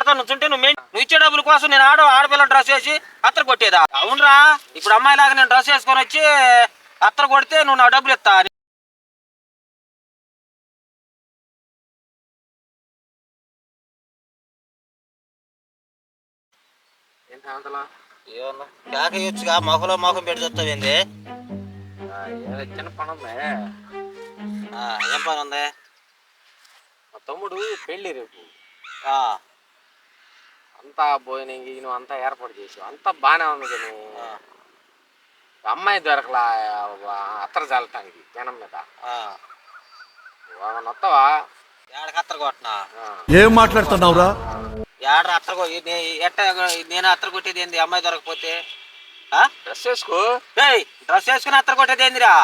కొడతా నుంచుంటే నువ్వు ఇచ్చే డబ్బుల కోసం నేను ఆడపిల్ల డ్రెస్ వేసి అత్తరు కొట్టేదా? అవునరా, ఇప్పుడు అమ్మాయి లాగా నేను డ్రెస్ వేసుకొని వచ్చి అత్తరు కొడితే నువ్వు నా డబ్బులు ఇస్తా. ఏమన్నా మొహం పెట్టి చూస్తావేంది? చిన్న పని ఉంది. ఏం పని ఉంది? మా తమ్ముడు పెళ్ళి రేపు. అంతా భోజనం గీను అంతా ఏర్పాటు చేసావు, అంతా బాగానే ఉంది. కానీ అమ్మాయి దొరకలా అత్తర చల్లటానికి జనం మీద. వస్తావా? ఏడకి అత్తర కొట్టినా? ఏం మాట్లాడుతున్నావురా? ఏడ అత్తర ఎట్ట నేను అత్తర కొట్టేది ఏంది అమ్మాయి దొరకపోతే? డ్రెస్ వేసుకో. డ్రెస్ వేసుకుని అత్తర కొట్టేది ఏందిరా?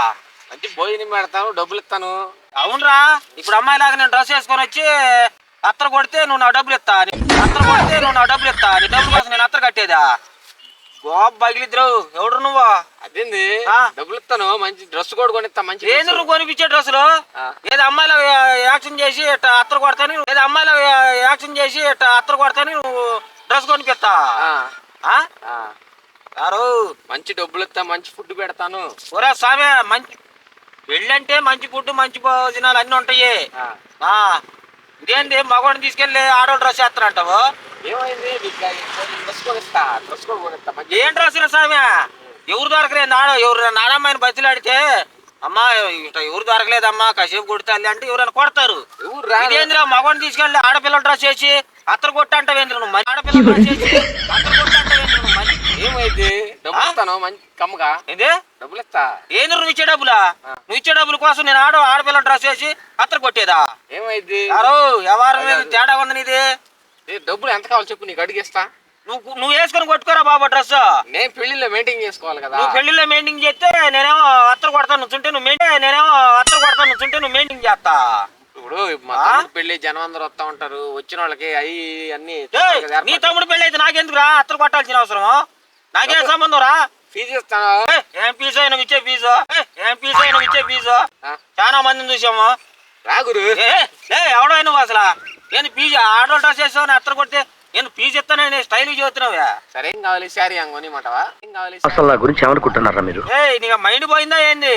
మంచి భోజనం పెడతాను, డబ్బులు ఇస్తాను. అవునరా, ఇప్పుడు అమ్మాయి లాగా నేను డ్రెస్ వేసుకొని వచ్చి అత్తర కొడితే నువ్వు నా డబ్బులు ఇస్తా. అత్తర కొడితే నువ్వు నా డబ్బులు ఇస్తా. నీ డబ్బుల కోసం నేను అత్తర కట్టేదా? గోబ్ బగిలిద్దరు. ఎవడు నువ్వు? అదేంది, డబ్బులు ఇస్తాను, మంచి డ్రెస్ కూడా కొనిస్తా. మంచి ఏంది నువ్వు కొనిపించే డ్రెస్సులు? ఏదో అమ్మాయిలో యాక్షన్ చేసి అత్తర కొడతాను, ఏదో అమ్మాయిలో యాక్షన్ చేసి అత్తర కొడతాను, నువ్వు డ్రెస్ కొనిపిస్తా. యారు మంచి డబ్బులు ఇస్తా, మంచి ఫుడ్ పెడతాను. ఒరే స్వామి, మంచి పెళ్ళంటే మంచి ఫుడ్ మంచి భోజనాలు అన్నీ ఉంటాయి. ఇదేంటి మగవాడిని తీసుకెళ్ళి ఆడవాళ్ళు డ్రెస్ వేస్తానంటావు? ఏమైంది? డ్రెస్ కొనిస్తా, డ్రెస్ కూడా కొనిస్తా. ఏం డ్రెస్ స్వామి? ఎవరు దొరకలేదు? ఎవరు నాడమ్మాయిని బతిలాడితే అమ్మా ఎవరు దొరకలేదమ్మా కాసేపు కొడతా అంటే ఎవరైనా కొడతారు. ఇదేంద్రా మగవాడిని తీసుకెళ్ళి ఆడపిల్ల డ్రెస్ వేసి అత్తర కొట్టంటావేంద్ర నువ్వు? ఆడపిల్ల డ్రెస్ వేసి అత్తర కొట్టంటావేంద్ర నువ్వు? ఏమైంది? డబ్బులు ఇస్తాను మంచి కమ్మగా. ఏంది డబ్బులు ఇస్తా? ఏంది నువ్వు ఇచ్చే డబ్బులా? నువ్వు ఇచ్చే డబ్బుల కోసం నేను ఆడపిల్ల డ్రెస్ వేసి అత్తర కొట్టేదా? ఏమైంది? ఎవరు తేడా ఉంది నీది? డబ్బులు ఎంత కావాలి చెప్పు, నీకు అడిగేస్తా. నువ్వు వేసుకొని కొట్టుకోరా బాబా డ్రెస్. నేను పెళ్లిలో మెయింటైన్ చేసుకోవాలి కదా. నువ్వు పెళ్లిలో మెయింటైన్ చేస్తే నేనేమో అత్తర కొడతాను నుంచుంటే నువ్వు మెయింటైన్ చేస్తా. ఇప్పుడు మా తమ్ముడు పెళ్లి జనం అందరూ వస్తా ఉంటారు, వచ్చిన వాళ్ళకి అవి అన్ని. నీ తమ్ముడు పెళ్లి అయితే నాకెందుకురా అత్తర కొట్టాల్సిన అవసరం? నాకేం సంబంధం రా? ఫీజు ఇస్తాను. ఏం ఫీజు అయినా ఇచ్చే ఫీజు? చాలా మందిని చూసాము. రాగురు ఎవడో నువ్వు అసలు ఏంది ఫీజు? ఆడో డ్రెస్ వేసావు అత్తర కొడితే నేను ఫీజు ఇస్తానని స్టైల్ చదువుతున్నావా? సరే ఏం కావాలి? శారీ అంగోనిమంటావా? ఏం కావాలి? అసలు నా గురించి ఏమనుకుంటున్నారా మీరు? నీకు మైండ్ పోయిందా ఏంది?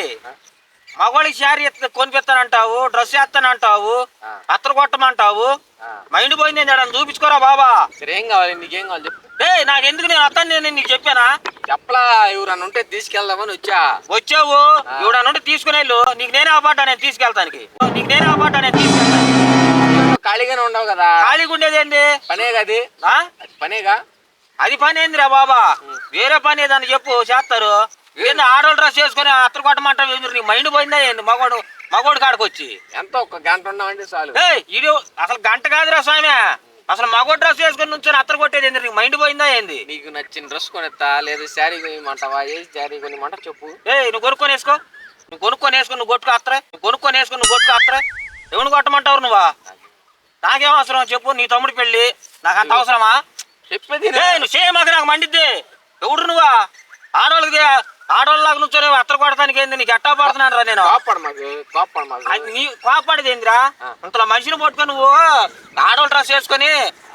మగవాళ్ళకి శారీ కొనిపిస్తానంటావు, డ్రెస్ వేస్తానంటావు, అత్తర కొట్టమంటావు. మైండ్ పోయింది ఏంటి? చూపించుకోరా బాబా. సరే ఏం కావాలి? నీకేం కావాలి చెప్పు. నాకెందుకు? నేను వస్తాను. నేను నీకు చెప్పానా? చెప్పలా, ఎవరన్నా ఉంటే తీసుకెళ్దామని వచ్చావు. ఎవడన్నా ఉంటే తీసుకుని వెళ్ళు. నీకు నేనే అవ్వబడ్డా నేను తీసుకెళ్తానికి. ఖాళీగానే ఉండవు కదా. ఖాళీగా ఉండేది ఏంటి? పనే కది. పనేగా అది పని ఏందిరా బాబా? వేరే పని ఏదని చెప్పు, చేస్తారు. ఏంది ఆడోళ్ళు డ్రెస్ వేసుకొని అత్తరు కొట్టమంటావు? నీకు మైండ్ పోయిందా ఏంది? మగోడు కాడకొచ్చి ఎంతో ఒక గంట ఉన్నామంటే చాలు. ఇది అసలు గంట కాదురా స్వామి. అసలు మగోడు డ్రెస్ వేసుకొని నుంచి అత్తరు కొట్టేది ఏంది? నీకు మైండ్ పోయిందా ఏంది? నీకు నచ్చిన డ్రెస్ కొనిస్తా, లేదా శారీ కొనిమంటావా? ఏ శారీ కొనిమంటా చెప్పు. నువ్వు కొనుక్కొని వేసుకో. నువ్వు కొట్టుకో అత్తరే. ఎవరిని కొట్టమంటావు నువ్వా? నాకేం అవసరం చెప్పు? నీ తమ్ముడు పెళ్ళి, నాకు అంత అవసరమా? చెప్పేది నువ్వు చేయమాక, నాకు మండిద్ది. ఎవడు నువ్వా? ఆడోళ్ళలాగా నుంచో అత్తరు కొడతానికి ఏంది? నీకు ఎట్టా పడుతున్నాను రా నేను? నీ కోపడేది ఏందిరా? ఇంతలో మనిషిని పట్టుకొని నువ్వు ఆడోళ్ళ డ్రెస్ వేసుకొని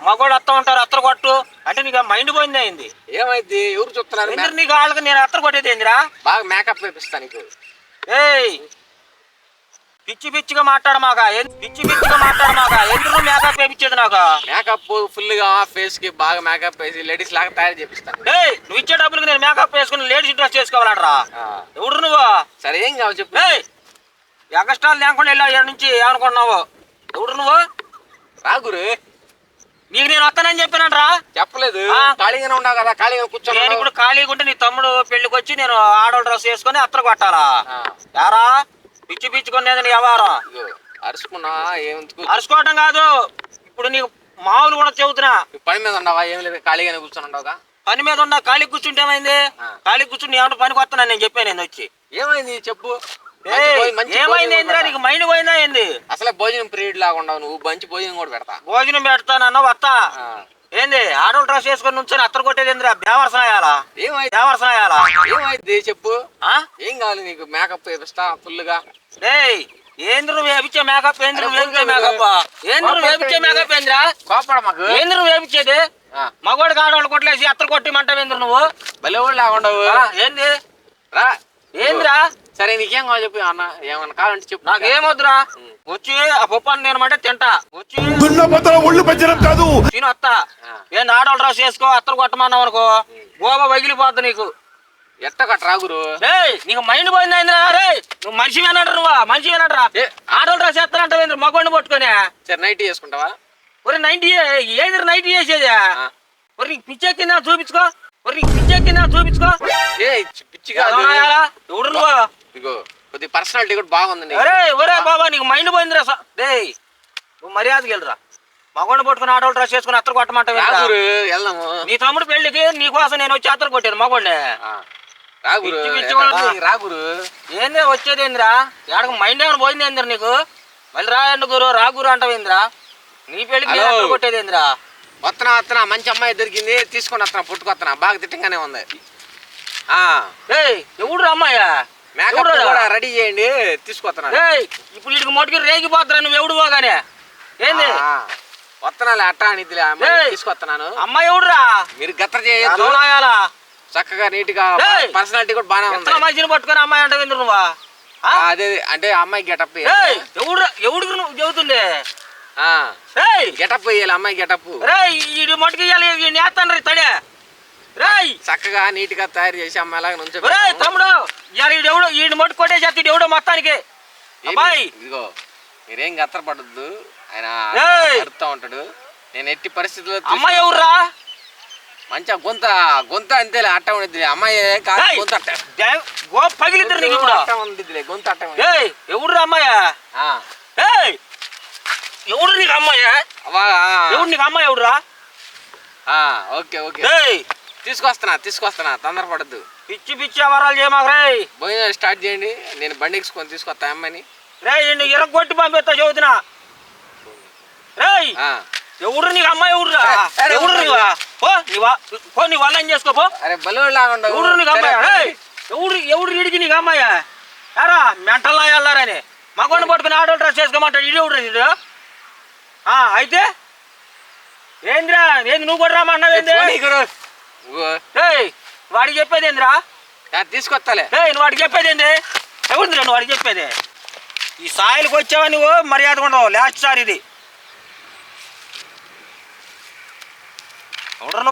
మగోడు వస్తా ఉంటారు అత్తరు కొట్టు అంటే నీకు మైండ్ పోయింది ఏంది? ఏమైంది? ఎవరు చెప్తున్నారు? నీకు వాళ్ళకి నేను అత్తరు కొట్టేది ఏందిరా? బాగా మేకప్ వేపిస్తా నీకు. పిచ్చిగా మాట్లాడమాక. ఎందుకు మేకప్ వేయించేది? నాకు మేకప్ ఫుల్ గా ఫేస్ కి బాగా మేకప్ వేసి లేడీస్ లాగా తయారు చేపిస్తాను. నువ్వు ఇచ్చే డబ్బులకి నేను మేకప్ వేసుకుని లేడీస్ డ్రెస్ చేసుకోవాలరా? ఎవడు నువ్వు? సరే ఏం కావాలి చెప్పు. ఎగస్ట్రాలు లేకుండా వెళ్ళా నుంచి ఏమనుకుంటున్నావు? ఎవడు నువ్వు? రాగురు, నీకు నేను వస్తానని చెప్పానంటరా? చెప్పలేదు. ఖాళీగానే ఉన్నావు కదా, ఖాళీగా కూర్చో. నేను ఇప్పుడు ఖాళీగా ఉంటే నీ తమ్ముడు పెళ్లికి వచ్చి నేను ఆడోళ్ళ డ్రెస్ వేసుకొని అత్తరు కొట్టాలా? యారా పిచ్చుకునేది నీ వ్యవహారం. అరుచుకోవటం కాదు, ఇప్పుడు నీకు మామూలు కూడా చెబుతున్నా. పని మీద ఉండవా? ఏం లేదు, ఖాళీగానే కూర్చొని ఉండవుగా. పని మీద ఉన్నా. ఖాళీ కూర్చుంటే ఏమైంది? ఖాళీ కూర్చుని ఏమంటే పనికి వస్తున్నా నేను చెప్పాను. నేను వచ్చి ఏమైంది చెప్పు. ఏమైంది ఏందిరా? నీకు మైండ్ పోయిందా ఏంది? అసలు భోజనం పీరియడ్ లాగా ఉండవు నువ్వు. మంచి భోజనం కూడా పెడతా. భోజనం పెడతానన్నా వస్తా. ఏంది ఆడోళ్ళు డ్రెస్ వేసుకొని నుంచొని అత్తరు కొట్టేది ఏందిరా? దేవరసనాయాలా? ఏమైంది చెప్పు. ఏం కావాలి నీకు? మేకప్ వేపిస్తా ఫుల్ గా. ఏంద్ర నువ్వు వేపించే మేకప్ ఏంద్ర నువ్వు వేపించే మేకప్ ఏంద్ర నువ్వు వేపించే మేకప్ ఏంద్రా కోపడ మాకు ఏంద్ర నువ్వు వేపించేది మగవాడు కాడవాళ్ళు కొట్టలేసి అత్తరు కొట్టిమంటావు ఏంద్ర నువ్వు భలే వాళ్ళు లాగుండవు ఏంది రా ఏంద్రా సరే నీకేం కావాలి చెప్పు అన్న ఏమన్నా కావాలంటే చెప్పు నాకేమొద్దురా వచ్చి ఆ పప్పు అన్న నేనమంటే తింటా వచ్చి ఒళ్ళు పెంచడం కాదు తిని వస్తా ఏం ఆడవాళ్ళు డ్రెస్ చేసుకో అత్తరు కొట్టమన్నావు అనుకో గోబా పగిలిపోద్ది నీకు ఎట్ట కట్ట రాగురు నీకు మైండ్ పోయింది అయిందిరా రే నువ్వు మనిషి వినట్రా నువ్వు మనిషి వినట్రా ఆడవాళ్ళు డ్రెస్ చేస్తానంటావు మగవాడిని పట్టుకొని సరే నైట్ చేసుకుంటావా ఒరే 90 ఏది 90 చేసేదా ఒరి నీకు పిచ్చెక్కిందా చూపించుకో ఒరి నీకు పిచ్చెక్కిందా చూపించుకో ఏ పిచ్చి కాదు ఎవడు నువ్వు ఇగో కొద్ది పర్సనాలిటీ కూడా బాగుంది అరే ఒరే బాబా నీకు మైండ్ పోయిందిరా డే నువ్వు మర్యాదకి వెళ్ళరా మగవాడిని పట్టుకుని ఆడవాళ్ళు డ్రెస్ చేసుకుని అత్తరు కొట్టమంటావు రాగురు వెళ్దాము నీ తమ్ముడు పెళ్లికి నీకోసం నేను వచ్చి అత్తరు కొట్టాను మగవాడిని రాగురు రాగురు ఏందే వచ్చేది ఏందిరా ఎక్కడికి మైండ్ ఏమైనా పోయింది ఏందిరా నీకు మళ్ళీ రా గురు రాగురు అంటావు ఏందిరా నీ పెళ్లికి నేను అత్తరు కొట్టేది ఏందిరా వస్తున్నా మంచి అమ్మాయి దొరికింది తీసుకొని వస్తున్నా పుట్టుకొస్తున్నా బాగా తిట్టంగానే ఉంది ఎవడు అమ్మాయా మేకప్ కూడా రెడీ చేయండి తీసుకొస్తున్నా ఇప్పుడు వీడికి మొటికి రేగిపోతురా నువ్వు ఎవడు పోగానే ఏంది వస్తున్నాలే అట్టా నిధిలే అమ్మాయి తీసుకొస్తున్నాను అమ్మాయి ఎవడురా మీరు గత్ర చేయొద్దు చక్కగా నీట్ గా పర్సనాలిటీ కూడా బాగా ఉంది మనిషిని పట్టుకొని అమ్మాయి అంటే నువ్వా అదే అంటే అమ్మాయి గెటప్ ఎవడికి నువ్వు చెబుతుండే గెటప్ వేయాలి అమ్మాయి గెటప్ ఈ మొటికి నేస్తాను రే తడే రేయ్ చక్కగా నీట్ గా తయారు చేసి అమ్మాయిలాగా నుంచి తమ్ముడు ఎవడు ఈ మొట్టు కొట్టేసేస్తాడు ఎవడో మొత్తానికి అబ్బాయి ఇదిగో మీరేం గత్ర పడద్దు ఆయన అడుగుతా ఉంటాడు నేను ఎట్టి పరిస్థితుల్లో అమ్మాయి ఎవర్రా మంచిగా గొంత అంతేలే అట్ట ఉండిద్ది అమ్మాయి గొంత పగిలిద్దరు నీకు అట్ట ఉండిద్దిలే గొంత అట్ట ఎవడురా అమ్మాయా ఎవడు నీకు అమ్మాయా ఎవడు నీకు అమ్మాయి ఎవడురా ఓకే ఓకే తీసుకొస్తున్నా తొందరపడద్దు పిచ్చి పిచ్చి అవరాలు చేయమాకరే భోజనం స్టార్ట్ చేయండి నేను బండి ఎక్కించుకొని తీసుకొస్తా అమ్మాయిని రే ఇరగొట్టి పంపిస్తా చదువుతున్నా రేయ్ ఎవడు నీకు అమ్మాయి ఎవడురా ఎవడు నీవా పో నీ వాళ్ళని చేసుకోపో అరే బలులాగా ఎవడు నీకు అమ్మాయి ఎవడు ఇడికి నీకు అమ్మాయా యారా మెంటల్లా వెళ్ళారని మగవాడిని పట్టుకుని ఆడవాళ్ళు డ్రెస్ చేసుకోమంటాడు ఇది ఎవడు ఇది అయితే ఏందిరా ఏంది నువ్వు కూడా రామన్నావేంది వాడికి చెప్పేది ఏందిరా తీసుకొస్తాలే నువ్వు వాడికి చెప్పేది ఏంది ఎవరిదిరా నువ్వు వాడికి చెప్పేది ఈ సాయిలకు వచ్చావా నువ్వు మర్యాద ఉండవు లాస్ట్ సార్ ఇది ఎవడరా